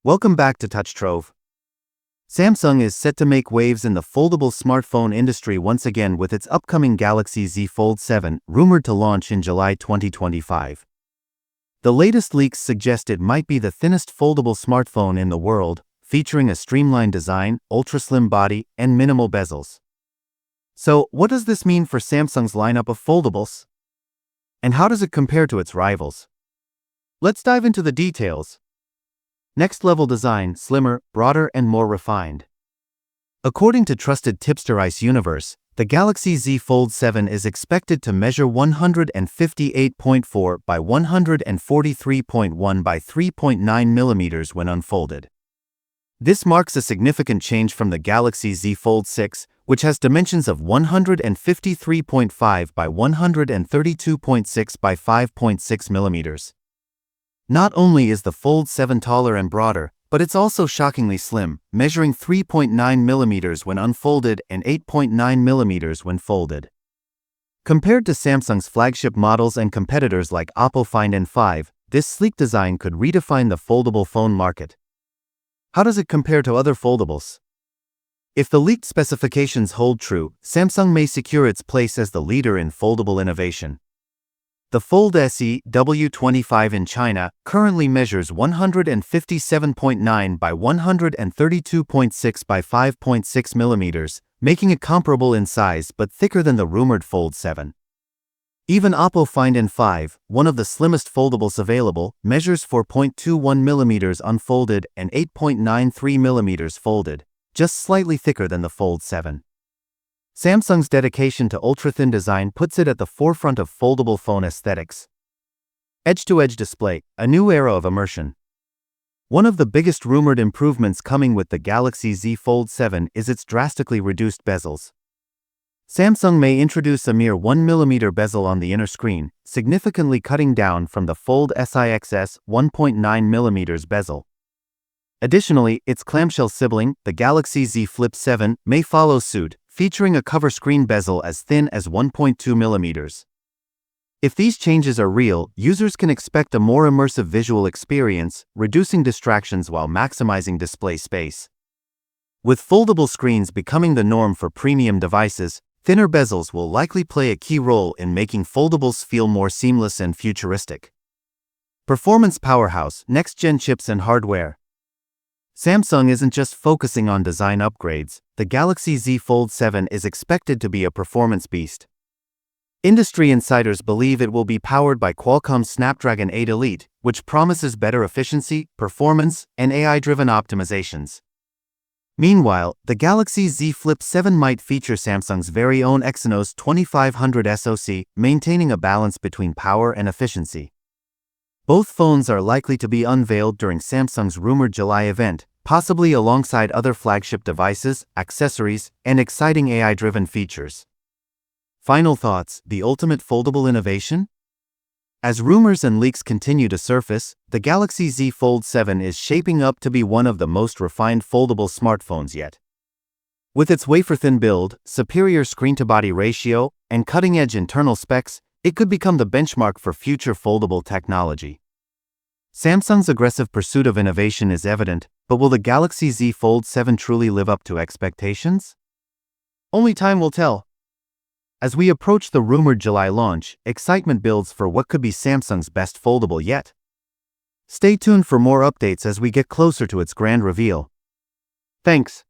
Welcome back to Touch Trove. Samsung is set to make waves in the foldable smartphone industry once again with its upcoming Galaxy Z Fold 7, rumored to launch in July 2025. The latest leaks suggest it might be the thinnest foldable smartphone in the world, featuring a streamlined design, ultra-slim body, and minimal bezels. So, what does this mean for Samsung's lineup of foldables? And how does it compare to its rivals? Let's dive into the details. Next-level design, slimmer, broader, and more refined. According to trusted tipster Ice Universe, the Galaxy Z Fold 7 is expected to measure 158.4 by 143.1 by 3.9 mm when unfolded. This marks a significant change from the Galaxy Z Fold 6, which has dimensions of 153.5 by 132.6 by 5.6 mm. Not only is the Fold 7 taller and broader, but it's also shockingly slim, measuring 3.9 mm when unfolded and 8.9 mm when folded. Compared to Samsung's flagship models and competitors like Oppo Find N5, this sleek design could redefine the foldable phone market. How does it compare to other foldables? If the leaked specifications hold true, Samsung may secure its place as the leader in foldable innovation. The Fold SE W25 in China currently measures 157.9 by 132.6 by 5.6 mm, making it comparable in size but thicker than the rumored Fold 7. Even Oppo Find N5, one of the slimmest foldables available, measures 4.21 mm unfolded and 8.93 mm folded, just slightly thicker than the Fold 7. Samsung's dedication to ultra-thin design puts it at the forefront of foldable phone aesthetics. Edge-to-edge display, a new era of immersion. One of the biggest rumored improvements coming with the Galaxy Z Fold 7 is its drastically reduced bezels. Samsung may introduce a mere 1 mm bezel on the inner screen, significantly cutting down from the Fold SIX's 1.9 mm bezel. Additionally, its clamshell sibling, the Galaxy Z Flip 7, may follow suit, featuring a cover screen bezel as thin as 1.2 mm. If these changes are real, users can expect a more immersive visual experience, reducing distractions while maximizing display space. With foldable screens becoming the norm for premium devices, thinner bezels will likely play a key role in making foldables feel more seamless and futuristic. Performance powerhouse, next-gen chips and hardware. Samsung isn't just focusing on design upgrades. The Galaxy Z Fold 7 is expected to be a performance beast. Industry insiders believe it will be powered by Qualcomm's Snapdragon 8 Elite, which promises better efficiency, performance, and AI-driven optimizations. Meanwhile, the Galaxy Z Flip 7 might feature Samsung's very own Exynos 2500 SoC, maintaining a balance between power and efficiency. Both phones are likely to be unveiled during Samsung's rumored July event, possibly alongside other flagship devices, accessories, and exciting AI-driven features. Final thoughts: the ultimate foldable innovation? As rumors and leaks continue to surface, the Galaxy Z Fold 7 is shaping up to be one of the most refined foldable smartphones yet. With its wafer-thin build, superior screen-to-body ratio, and cutting-edge internal specs, it could become the benchmark for future foldable technology. Samsung's aggressive pursuit of innovation is evident, but will the Galaxy Z Fold 7 truly live up to expectations? Only time will tell. As we approach the rumored July launch, excitement builds for what could be Samsung's best foldable yet. Stay tuned for more updates as we get closer to its grand reveal. Thanks.